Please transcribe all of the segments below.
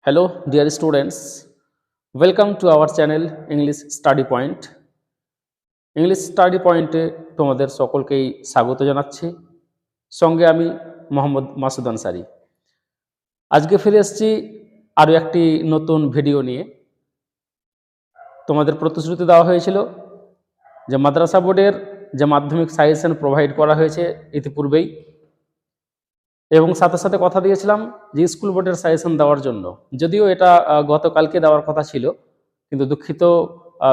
Hello, dear students. Welcome to our channel English Study Point. English study পয়েন্টে তোমাদের সকলকেই স্বাগত জানাচ্ছি। সঙ্গে আমি মোহাম্মদ মাসুদ আনসারি। আজকে ফিরে এসেছি আরও একটি নতুন ভিডিও নিয়ে। তোমাদের প্রতিশ্রুতি দেওয়া হয়েছিল যে মাদ্রাসা বোর্ডের যে মাধ্যমিক সাজেশন প্রোভাইড করা হয়েছে ইতিপূর্বেই, এবং সাথে সাথে কথা দিয়েছিলাম যে স্কুল বোর্ডের সাজেশন দেওয়ার জন্য। যদিও এটা গতকালকে দেওয়ার কথা ছিল, কিন্তু দুঃখিত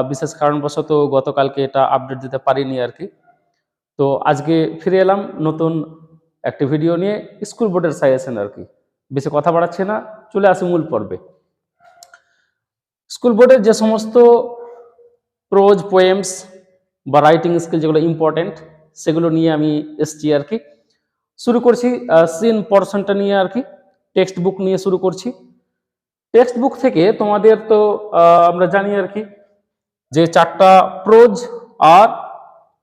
বিশেষ কারণবশত গতকালকে এটা আপডেট দিতে পারিনি আর কি। তো আজকে ফিরে এলাম নতুন একটি ভিডিও নিয়ে, স্কুল বোর্ডের সাজেশন আর কি। বেশি কথা বাড়াচ্ছে না, চলে আসি মূল পর্বে। স্কুল বোর্ডের যে সমস্ত প্রোজ, পোয়েমস বা রাইটিং স্কিল যেগুলো ইম্পর্টেন্ট, সেগুলো নিয়ে আমি এসছি আর কি। শুরু করছি সিন পোরশনটা নিয়ে আর কি। টেক্সট বুক নিয়ে শুরু করছি। টেক্সট বুক থেকে তোমাদের তো আমরা জানি আর কি যে 4টা প্রোজ আর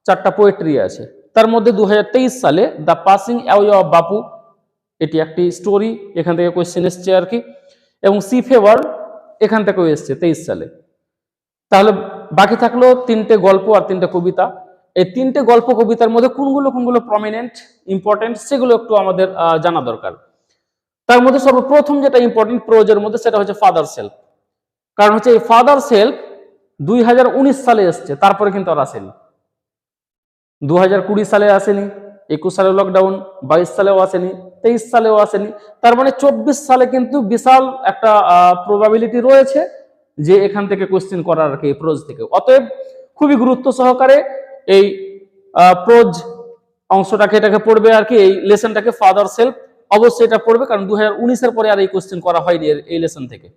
4টা পোয়েট্রি আছে। তার মধ্যে 2023 সালে দ্য পাসিং অ্যাওয়ে অফ বাপু, এটি একটি স্টোরি, এখান থেকে কোয়েশ্চেন এসছে আর কি। এবং সি ফেভার এখান থেকেও এসছে 23 সালে। তাহলে বাকি থাকলো 3টে গল্প আর 3টে কবিতা। এই 3টে গল্প কবিতার মধ্যে কোনগুলো প্রমিনেন্ট, ইম্পর্টেন্ট, সেগুলো একটু আমাদের জানা দরকার। তার মধ্যে সর্বপ্রথম যেটা ইম্পর্টেন্ট প্রোজের মধ্যে, সেটা হচ্ছে ফাদার সেলফ। কারণ হচ্ছে এই ফাদার সেলফ 2019 সালে এসছে, তারপরে কিন্তু আর আসেনি। 2020 সালে আসেনি, 21 সালে লকডাউন, 22 সালেও আসেনি, 23 সালেও আসেনি। তার মানে 24 সালে কিন্তু বিশাল একটা প্রবাবিলিটি রয়েছে যে এখান থেকে কোশ্চেন করার আর কি, প্রোজ থেকে। অতএব খুবই গুরুত্ব সহকারে এই প্রোজ অংশটাকে, এটাকে পড়বে আর কি, এই লেসনটাকে, ফাদার সেলফ অবশ্যই এটা পড়বে, কারণ 2019-এর পরে আর এই কোশ্চেন করা হয়নি এই লেসন থেকে।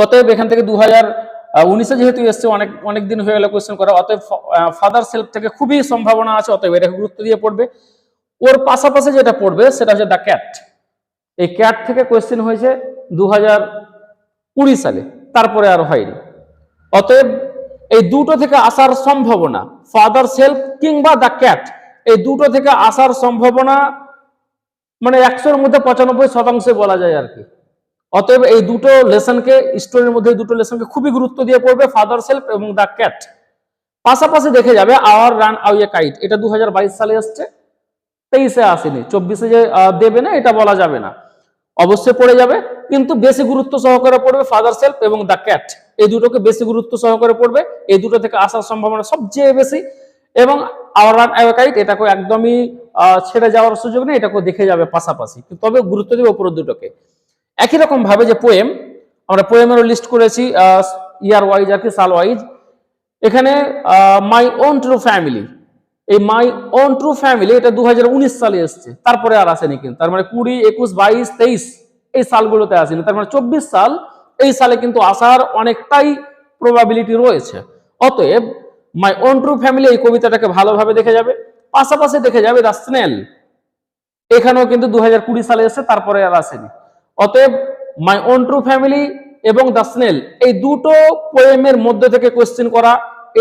অতএব এখান থেকে 2019-এ যেহেতু এসছে, অনেক দিন হয়ে গেল কোশ্চেন করা, অতএব ফাদার সেলফ থেকে খুবই সম্ভাবনা আছে, অতএব এটাকে গুরুত্ব দিয়ে পড়বে। ওর পাশাপাশি যেটা পড়বে সেটা হচ্ছে দ্য ক্যাট। এই ক্যাট থেকে কোশ্চেন হয়েছে 2020 সালে, তারপরে আর হয়নি। অতএব এই দুটো থেকে আসার সম্ভাবনা, ফাদার সেলফ কিংবা দ্য ক্যাট, এই দুটো থেকে আসার সম্ভাবনা মানে 100-এর মধ্যে 95% বলা যায় আর কি। অতএব এই দুটো লেসনকে, স্টোরির মধ্যে দুটো লেসনকে খুবই গুরুত্ব দিয়ে পড়বে, ফাদার সেলফ এবং দ্য ক্যাট। পাশাপাশি দেখে যাবে আওয়ার রান অ্যাওয়ে কাইট, এটা 2022 সালে আসছে, 23-এ আসেনি। 24-এ যে দেবে না এটা বলা যাবে না, অবশ্যই পড়ে যাবে, কিন্তু বেশি গুরুত্ব সহকারে পড়বে ফাদার সেলফ এবং দ্য ক্যাট। এই দুটোকে বেশি গুরুত্ব সহকারে পড়বে, এই দুটো থেকে আসার সম্ভাবনা সবচেয়ে বেশি। এবং আওয়ার রান অ্যাওয়ে কাইট, এটাকে একদমই ছেড়ে যাওয়ার সুযোগ নেই, এটাকে দেখে যাবে পাশাপাশি, তবে গুরুত্ব দেবে উপরের দুটোকে। একই রকম ভাবে যে পোয়েম, আমরা পোয়েমেরও লিস্ট করেছি ইয়ার ওয়াইজ আর কি, সাল ওয়াইজ। এখানে মাই ওন ট্রু ফ্যামিলি, এই মাই ওন ট্রু ফ্যামিলি এটা 2019 সালে এসছে, তারপরে আর আসেনি কিন্তু। তার মানে 20, 21, 22, 23 এই সালগুলোতে আসেনি। তার মানে 24 সাল, এই সালে কিন্তু আসার অনেকটাই প্রবাবিলিটি রয়েছে। অতএব মাই ওন ট্রু ফ্যামিলি এই কবিতাটাকে ভালোভাবে দেখে যাবে। পাশাপাশি দেখে যাবে দ্য স্নেল, এখানেও কিন্তু 2020 সালে এসছে, তারপরে আর আসেনি। অতএব মাই ওন ট্রু ফ্যামিলি এবং দ্য স্নেল, এই দুটো পোয়েমের মধ্যে থেকে কোশ্চেন করা,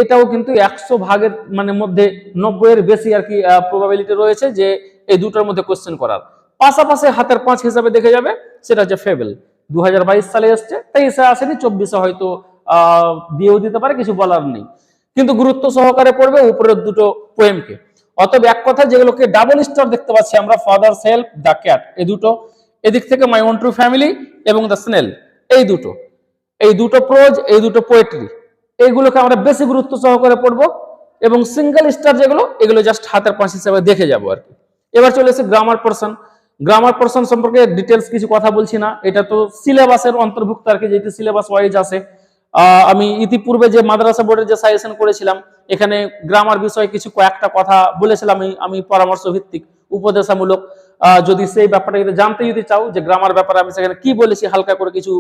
এটাও কিন্তু 100 ভাগের মানে মধ্যে 90-এর বেশি আর কি প্রবাবিলিটি রয়েছে যে এই দুটোর মধ্যে কোশ্চেন করার। পাশাপাশি হাতের 5 হিসাবে দেখে যাবে, সেটা হচ্ছে ফেবল। 2022 সালে এসছে, 23-এ আসেনি, 24-এ হয়তো দিয়েও দিতে পারে, কিছু বলার নেই, কিন্তু গুরুত্ব সহকারে পড়বে উপরের দুটো পোয়েমকে। অতএব এক কথা, যেগুলোকে ডাবল স্টার দেখতে পাচ্ছি আমরা, ফাদার সেলফ, দ্য ক্যাট, এই দুটো, এদিক থেকে মাই ওন ট্রু ফ্যামিলি এবং দ্য স্নেল, এই দুটো প্রোজ, এই দুটো পোয়েট্রি, এইগুলোকে আমরা বেশি গুরুত্ব সহকারে পড়বো। এবং সিঙ্গেল স্টার যেগুলো, এগুলো জাস্ট হাতের 5 হিসাবে দেখে যাবো আর কি। এবার চলে এসে গ্রামার পোরশন। গ্রামার পোরশন সম্পর্কে ডিটেলস কিছু কথা বলছি না, এটা তো সিলেবাসের অন্তর্ভুক্ত আর কি, যেটি সিলেবাস ওয়াইজ আছে। আমি ইতিপূর্বে যে মাদ্রাসা বোর্ডের যে সাজেশন করেছিলাম, এখানে গ্রামার বিষয়ে কয়েকটা কথা বলেছিলাম আমি পরামর্শ ভিত্তিক, উপদেশামূলক। যদি সেই ব্যাপারটা জানতে চাও যে গ্রামার ব্যাপারে আমি সেখানে কি বলেছি, হালকা করে কিছু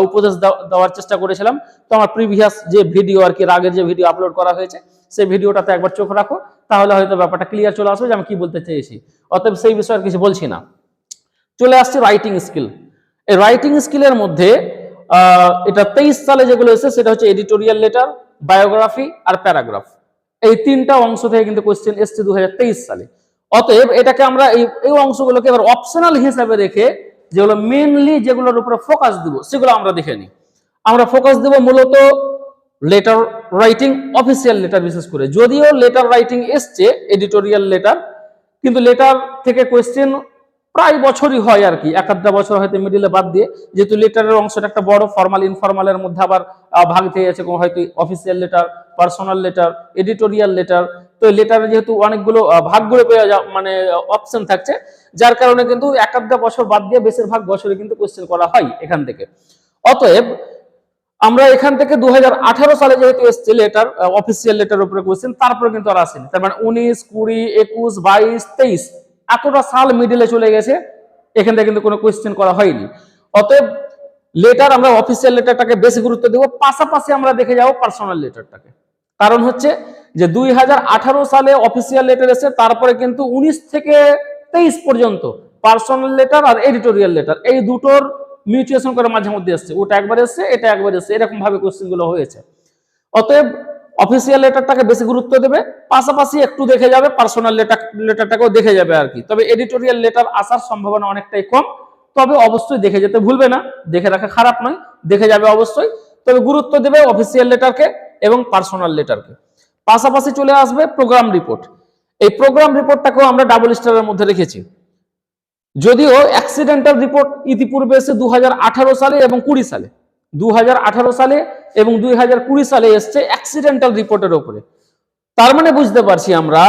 উপদেশ দেওয়ার চেষ্টা করেছিলাম। তো আমার প্রিভিয়াস যে ভিডিও আর কি, আগের যে ভিডিও আপলোড করা হয়েছে, সেই ভিডিওটাতে একবার চোখ রাখো, তাহলে হয়তো ব্যাপারটা ক্লিয়ার চলে আসবে যে আমি কি বলতে চেয়েছি। অতএব সেই বিষয়ে আর কিছু বলছি না। চলে আসছে রাইটিং স্কিল। এই রাইটিং স্কিলের মধ্যে এটা 23 সালে যেগুলো এসেছে, সেটা হচ্ছে এডিটোরিয়াল লেটার, বায়োগ্রাফি আর প্যারাগ্রাফ। এই 3টা অংশ থেকে কিন্তু কোশ্চেন এসছে 2023 সালে। অতএব এটাকে আমরা এই অংশগুলোকে এবার অপশনাল হিসাবে রেখে যেগুলো মেনলি যেগুলোর উপরে ফোকাস দিব সেগুলো আমরা দেখে নিই। আমরা ফোকাস দেব মূলত লেটার রাইটিং, অফিসিয়াল লেটার বিশেষ করে। যদিও লেটার রাইটিং এসছে এডিটোরিয়াল লেটার, কিন্তু লেটার থেকে কোয়েশ্চেন প্রায় বছরই হয় আর কি, এক আধটা বছর হয়তো মিডিলে বাদ দিয়ে, যেহেতু লেটারের অংশটা একটা বড়, ফর্মাল ইনফর্মালের মধ্যে আবার ভাগ থেকে গেছে, হয়তো official letter, personal letter, editorial letter. তো লেটারে যেহেতু অনেকগুলো ভাগগুলো পেয়ে মানে অপশন থাকছে, যার কারণে কিন্তু এক আধটা বছর বাদ দিয়ে বেশিরভাগ বছরে কিন্তু কোয়েশ্চেন করা হয় এখান থেকে। অতএব আমরা এখান থেকে 2018 সালে যেহেতু এসছে লেটার, অফিসিয়াল লেটার উপরে কোয়েশ্চেন, তারপরে কিন্তু আর আসেনি। তার মানে 19, 20, 21, 22, 23 এতটা সাল মিডিলে চলে গেছে, এখান থেকে কিন্তু কোনো কোয়েশ্চেন করা হয়নি। অতএব লেটার আমরা অফিসিয়াল লেটারটাকে বেশি গুরুত্ব দেব, পাশাপাশি আমরা দেখে যাব পার্সোনাল লেটারটাকে। কারণ হচ্ছে যে 2018 সালে অফিসিয়াল লেটার এসে, তারপরে কিন্তু 19 থেকে 23 পর্যন্ত পার্সোনাল লেটার আর এডিটোরিয়াল লেটার এই দুটোর মিউটেশন করে মাঝে মধ্যে এসছে, ওটা একবার এসছে এটা একবার এসছে, এরকম ভাবে কোশ্চেন গুলো হয়েছে। অতএব অফিসিয়াল লেটারটাকে বেশি গুরুত্ব দেবে, পাশাপাশি একটু দেখে যাবে পার্সোনাল লেটারটাকেও দেখে যাবে আর কি। তবে এডিটোরিয়াল লেটার আসার সম্ভাবনা অনেকটাই কম, তবে অবশ্যই দেখে যেতে ভুলবে না, দেখে রাখা খারাপ নয়, দেখে যাবে অবশ্যই। তবে গুরুত্ব দেবে অফিসিয়াল লেটারকে এবং পার্সোনাল লেটারকে। পাশাপাশি চলে আসবে প্রোগ্রাম রিপোর্ট। এই প্রোগ্রাম রিপোর্টটাকেও আমরা ডাবল স্টারের মধ্যে রেখেছি। যদিও অ্যাক্সিডেন্টাল রিপোর্ট ইতিপূর্বে এসে 2018 সালে এবং 20 সালে, 2018 সালে এবং 2020 সালে এসছে অ্যাক্সিডেন্টাল রিপোর্টের উপরে। তার মানে বুঝতে পারছি আমরা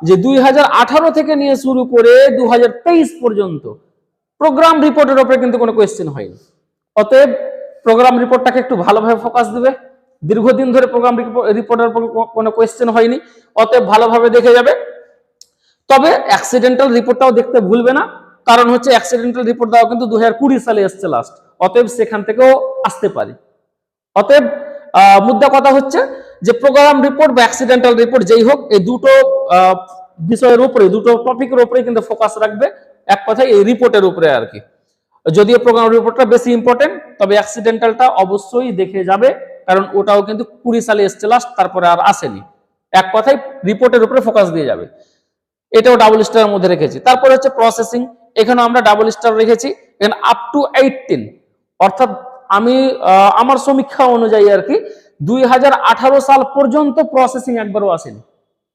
যে 2018 থেকে নিয়ে শুরু করে 2023 পর্যন্ত প্রোগ্রাম রিপোর্টের উপরে কিন্তু কোনো কোয়েশ্চেন হয়নি। অতএব প্রোগ্রাম রিপোর্টটাকে একটু ভালোভাবে ফোকাস দিবে, দীর্ঘদিন ধরে প্রোগ্রাম রিপোর্টের উপর কোনো কোয়েশ্চেন হয়নি, অতএব ভালোভাবে দেখে যাবে। তবে অ্যাক্সিডেন্টাল রিপোর্টটাও দেখতে ভুলবে না, কারণ হচ্ছে অ্যাক্সিডেন্টাল রিপোর্ট দেওয়া কিন্তু 2020 সালে এসছে লাস্ট, অতএব সেখান থেকেও আসতে পারে। অতএব মুদ্রা কথা হচ্ছে যে প্রোগ্রাম রিপোর্ট বা অ্যাক্সিডেন্টাল রিপোর্ট যেই হোক, এই দুটো বিষয়ের উপরে, দুটো টপিকের উপরে কিন্তু ফোকাস রাখবে, এক কথায় এই রিপোর্টের উপরে আর কি। যদিও প্রোগ্রাম রিপোর্টটা বেশি ইম্পর্টেন্ট, তবে অ্যাক্সিডেন্টালটা অবশ্যই দেখে যাবে, কারণ ওটাও কিন্তু 20 সালে এসছে লাস্ট, তারপরে আর আসেনি। এক কথায় রিপোর্টের উপরে ফোকাস দিয়ে যাবে, এটাও ডাবল স্টারের মধ্যে রেখেছি। তারপর হচ্ছে প্রসেসিং, এখানে আমরা ডাবল স্টার রেখেছি, এখানে আপ টু 18, অর্থাৎ আমি আমার সমীক্ষা অনুযায়ী আর কি 2018 সাল পর্যন্ত প্রসেসিং একবারও আসেনি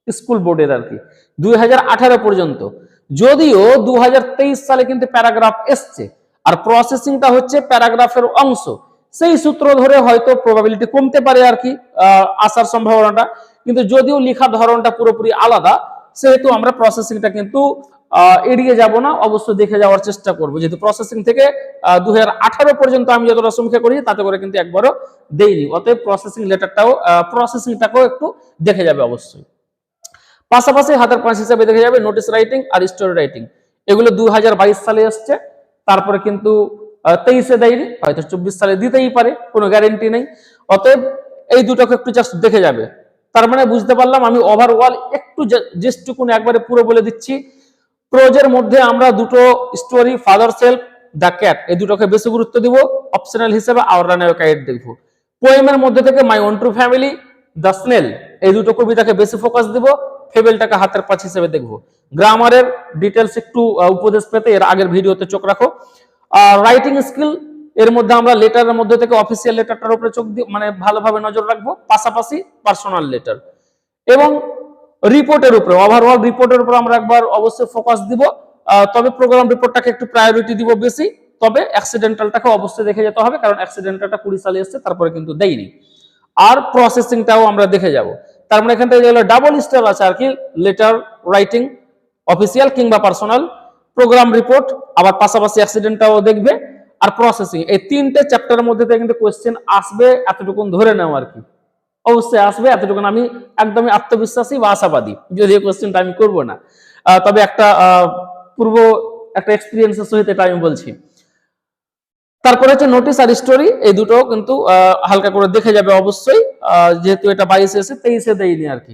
স্কুল বোর্ডের আর কি, 2018 পর্যন্ত। যদিও 2023 সালে কিন্তু প্যারাগ্রাফ এসছে, আর প্রসেসিংটা হচ্ছে প্যারাগ্রাফের অংশ, সেই সূত্র ধরে হয়তো প্রবাবিলিটি কমতে পারে আর কি আসার সম্ভাবনাটা। কিন্তু যদিও লেখার ধরনটা পুরোপুরি আলাদা, সেহেতু আমরা প্রসেসিংটা কিন্তু এড়িয়ে যাব না, অবশ্যই দেখে যাওয়ার চেষ্টা করব। যেহেতু প্রসেসিং থেকে 2018 পর্যন্ত আমি যতটা সমীক্ষা করি তাতে করে কিন্তু একবারও দেইনি, অতএব প্রসেসিং লেটারটাও প্রসেসিংটাকেও একটু দেখে যাবে অবশ্যই। পাশাপাশি হাতের পাঁচ হিসাবে দেখে যাবে নোটিস রাইটিং আর স্টোরি রাইটিং, এগুলো 2022 সালে আসছে, তারপরে কিন্তু 23-এ দেয়নি, হয়তো 24 সালে দিতেই পারে, কোনো গ্যারেন্টি নেই। অতএব এই দুটোকে একটু জাস্ট দেখে যাবে। তার মানে বুঝতে পারলাম আমি ওভারঅল একটু যেটুকুন একবারে পুরো বলে দিচ্ছি। প্রোজের মধ্যে আমরা দুটো story, father self, the cat, এই দুটোকে বেশি গুরুত্ব দিব, অপশনাল হিসেবে আওয়ার রান অ্যাওয়ে কাইট দেখবো। পোয়েমের মধ্যে থেকে my own true family, the snail, এই দুটো কবিতাকে বেশি ফোকাস দিব, ফেবেলটাকে হাতের পাঁচ হিসেবে দেখবো। গ্রামারের ডিটেলস একটু উপদেশ পেতে এর আগের ভিডিওতে চোখ রাখো। রাইটিং স্কিল, এর মধ্যে আমরা লেটারের মধ্যে থেকে অফিসিয়াল লেটারটার উপরে চোখ দিয়ে মানে ভালোভাবে নজর রাখবো, পাশাপাশি পার্সোনাল লেটার এবং রিপোর্টের উপরে, ওভারঅল রিপোর্টের উপর আমরা একবার অবশ্যই ফোকাস দিব। তবে প্রোগ্রাম রিপোর্টটাকে একটু প্রায়োরিটি দিব বেশি, তবে অ্যাক্সিডেন্টালটাকে অবশ্যই দেখে যেতে হবে, কারণ অ্যাক্সিডেন্টালটা 20 সালে এসেছে, তারপরে কিন্তু দেয়নি। আর প্রসেসিংটাও আমরা দেখে যাব। তার মানে এখান থেকে যেগুলো ডাবল স্টার আছে আর কি, লেটার রাইটিং অফিসিয়াল কিংবা পার্সোনাল, প্রোগ্রাম রিপোর্ট, আবার পাশাপাশি অ্যাক্সিডেন্টটাও দেখবে, আর প্রসেসিং, এই তিনটে চ্যাপ্টারের মধ্যে থেকে কিন্তু কোয়েশ্চেন আসবে, এতটুকুন ধরে নাও আর কি, অবশ্যই আসবে, এতটুকুন আমি একদমই আত্মবিশ্বাসী বা আশাবাদী, যদিও কোয়েশ্চেনটা আমি করবো না, তবে একটা পূর্ব একটা এক্সপিরিয়েন্সের সহিত এটা আমি বলছি। তারপরে হচ্ছে নোটিস আর স্টোরি, এই দুটো কিন্তু হালকা করে দেখে যাবে অবশ্যই, যেহেতু এটা 22-এ এসে 23-এ দেয়নি আর কি।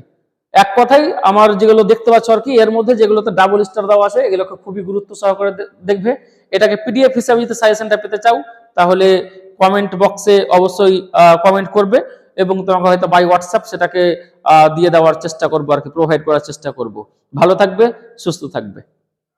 এক কথাই আমার যেগুলো দেখতে পাচ্ছ আর কি, এর মধ্যে যেগুলোতে ডাবল স্টার দেওয়া আছে এগুলোকে খুবই গুরুত্ব সহকারে দেখবে। এটাকে পিডিএফ হিসাবে যদি সাজেশনটা পেতে চাও, তাহলে কমেন্ট বক্সে অবশ্যই কমেন্ট করবে, এবং তোমাকে হয়তো বাই হোয়াটসঅ্যাপ সেটাকে দিয়ে দেওয়ার চেষ্টা করবো আর কি, প্রোভাইড করার চেষ্টা করব। ভালো থাকবে, সুস্থ থাকবে।